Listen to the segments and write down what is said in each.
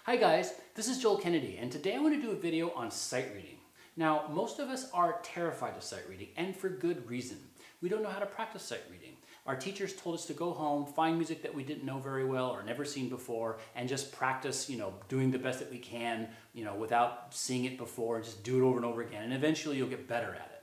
Hi guys, this is Joel Kennedy, and today I want to do a video on sight reading. Now, most of us are terrified of sight reading, and for good reason. We don't know how to practice sight reading. Our teachers told us to go home, find music that we didn't know very well or never seen before, and just practice, doing the best that we can, without seeing it before, just do it over and over again, and eventually you'll get better at it.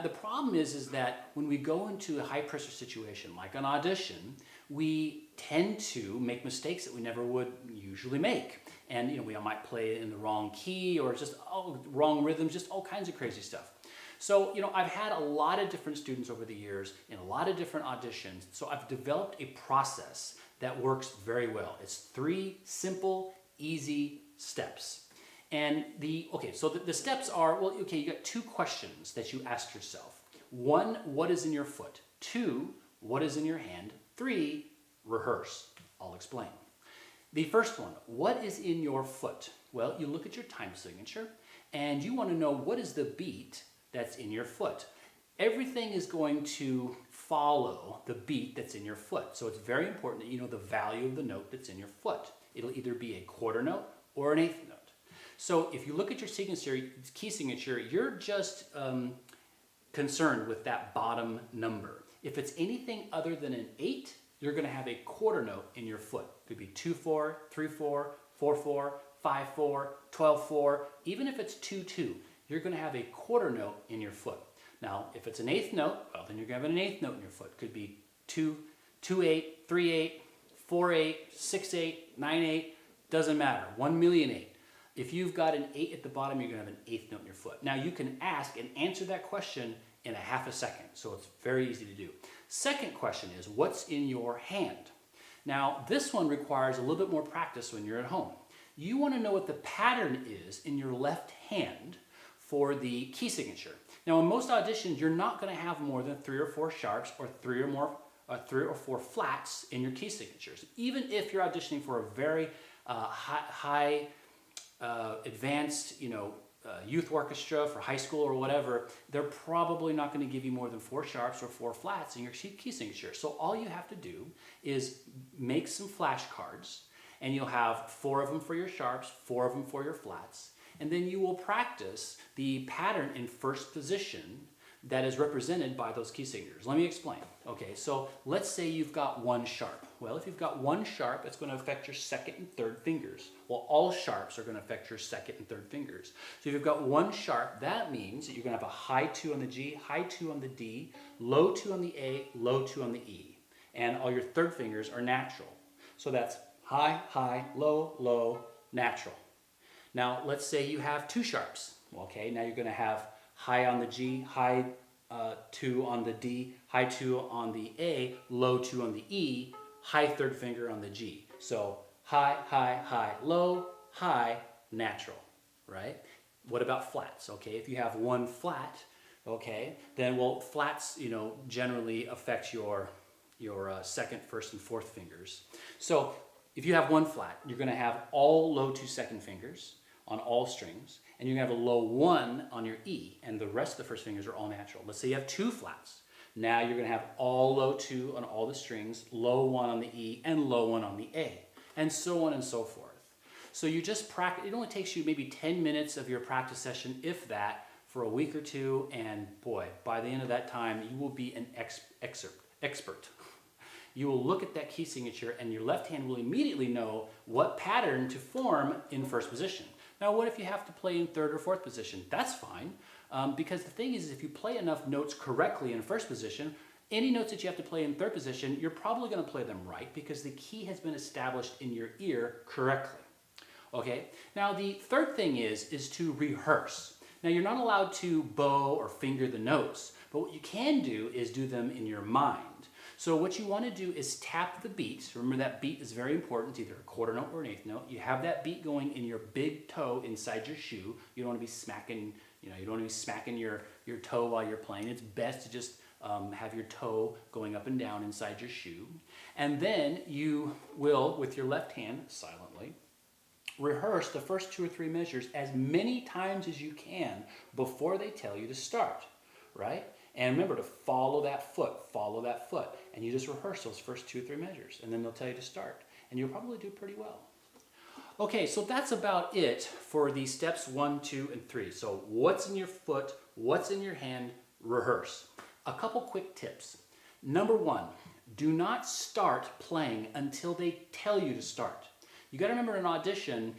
The problem is that when we go into a high-pressure situation, like an audition, we tend to make mistakes that we never would usually make. And we might play it in the wrong key or just wrong rhythms, just all kinds of crazy stuff. So, I've had a lot of different students over the years in a lot of different auditions, so I've developed a process that works very well. It's 3 simple, easy steps. And the steps are, you got 2 questions that you ask yourself. 1, what is in your foot? 2, what is in your hand? 3, rehearse. I'll explain. The first one, what is in your foot? Well, you look at your time signature and you want to know what is the beat that's in your foot. Everything is going to follow the beat that's in your foot. So it's very important that you know the value of the note that's in your foot. It'll either be a quarter note or an eighth note. So if you look at your key signature, you're just concerned with that bottom number. If it's anything other than an 8, you're going to have a quarter note in your foot. It could be 2-4, 3-4, 4-4, 5-4, 12-4. Even if it's 2-2, you're going to have a quarter note in your foot. Now, if it's an eighth note, well, then you're going to have an eighth note in your foot. It could be 2-8, 3-8, 4-8, 6-8, 9-8. Doesn't matter. 1,000,008. If you've got an 8 at the bottom, you're going to have an eighth note in your foot. Now, you can ask and answer that question in a half a second, so it's very easy to do. Second question is, what's in your hand? Now, this one requires a little bit more practice when you're at home. You want to know what the pattern is in your left hand for the key signature. Now, in most auditions, you're not going to have more than 3 or 4 sharps or 3 or 4 flats in your key signatures. Even if you're auditioning for a very high advanced, youth orchestra for high school or whatever, they're probably not going to give you more than 4 sharps or 4 flats in your key signature. So all you have to do is make some flashcards, and you'll have 4 of them for your sharps, 4 of them for your flats, and then you will practice the pattern in first position that is represented by those key signatures. Let me explain. Okay, so let's say you've got 1 sharp. Well, if you've got 1 sharp, it's going to affect your second and third fingers. Well, all sharps are going to affect your second and third fingers. So if you've got 1 sharp, that means that you're going to have a high 2 on the G, high 2 on the D, low 2 on the A, low 2 on the E. And all your third fingers are natural. So that's high, high, low, low, natural. Now, let's say you have 2 sharps. Okay, now you're going to have high on the G, high 2 on the D, high 2 on the A, low 2 on the E, high third finger on the G. So high, high, high, low, high, natural, right? What about flats? Okay, if you have 1 flat, okay, then flats, generally affect your second, first, and fourth fingers. So if you have 1 flat, you're going to have all low 2 second fingers on all strings, and you're going to have a low 1 on your E, and the rest of the first fingers are all natural. Let's say you have 2 flats. Now you're going to have all low 2 on all the strings, low 1 on the E, and low 1 on the A, and so on and so forth. So you just practice. It only takes you maybe 10 minutes of your practice session, if that, for a week or 2, and boy, by the end of that time, you will be an expert. You will look at that key signature, and your left hand will immediately know what pattern to form in first position. Now, what if you have to play in third or fourth position? That's fine, because the thing is if you play enough notes correctly in first position, any notes that you have to play in third position, you're probably going to play them right because the key has been established in your ear correctly. Okay? Now, the third thing is to rehearse. Now, you're not allowed to bow or finger the notes, but what you can do is do them in your mind. So what you want to do is tap the beat. Remember, that beat is very important. It's either a quarter note or an eighth note. You have that beat going in your big toe inside your shoe. You don't want to be smacking, you don't want to be smacking your toe while you're playing. It's best to just have your toe going up and down inside your shoe. And then you will, with your left hand, silently, rehearse the first 2 or 3 measures as many times as you can before they tell you to start, right? And remember to follow that foot, and you just rehearse those first 2 or 3 measures, and then they'll tell you to start, and you'll probably do pretty well. Okay, so that's about it for the steps 1, 2, and 3. So what's in your foot, what's in your hand, rehearse. A couple quick tips. Number 1, do not start playing until they tell you to start. You got to remember in an audition,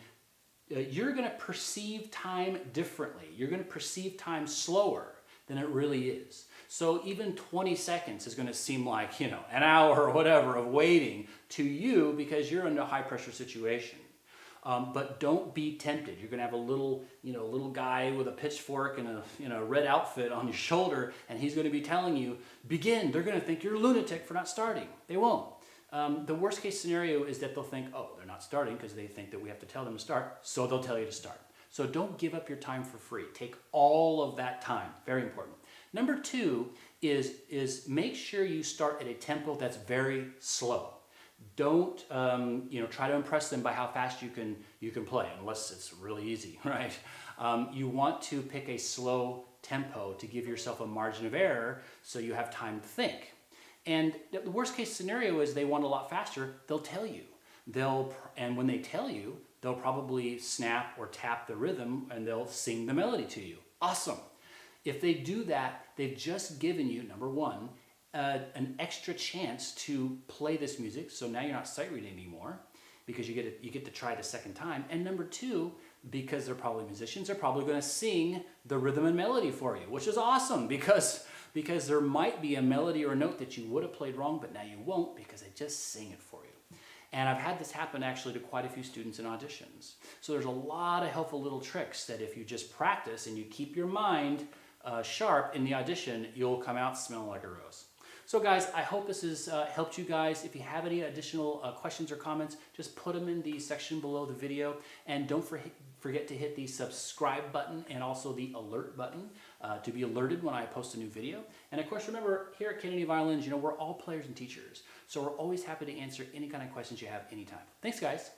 you're going to perceive time differently. You're going to perceive time slower than it really is. So even 20 seconds is going to seem like, an hour or whatever of waiting to you because you're in a high pressure situation. But don't be tempted. You're going to have a little guy with a pitchfork and a red outfit on your shoulder, and he's going to be telling you, begin. They're going to think you're a lunatic for not starting. They won't. The worst case scenario is that they'll think, oh, they're not starting because they think that we have to tell them to start, so they'll tell you to start. So don't give up your time for free. Take all of that time. Very important. Number 2 is make sure you start at a tempo that's very slow. Don't try to impress them by how fast you can play, unless it's really easy, right? You want to pick a slow tempo to give yourself a margin of error so you have time to think. And the worst case scenario is they want a lot faster. They'll tell you. And when they tell you, they'll probably snap or tap the rhythm and they'll sing the melody to you. Awesome. If they do that, they've just given you, number 1, an extra chance to play this music. So now you're not sight reading anymore because you get to try it a second time. And number 2, because they're probably musicians, they're probably going to sing the rhythm and melody for you, which is awesome because there might be a melody or a note that you would have played wrong, but now you won't because they just sing it for you. And I've had this happen actually to quite a few students in auditions. So there's a lot of helpful little tricks that if you just practice and you keep your mind sharp in the audition, you'll come out smelling like a rose. So guys, I hope this has helped you guys. If you have any additional questions or comments, just put them in the section below the video. And don't forget to hit the subscribe button and also the alert button to be alerted when I post a new video. And of course, remember, here at Kennedy Violins, we're all players and teachers. So we're always happy to answer any kind of questions you have anytime. Thanks, guys.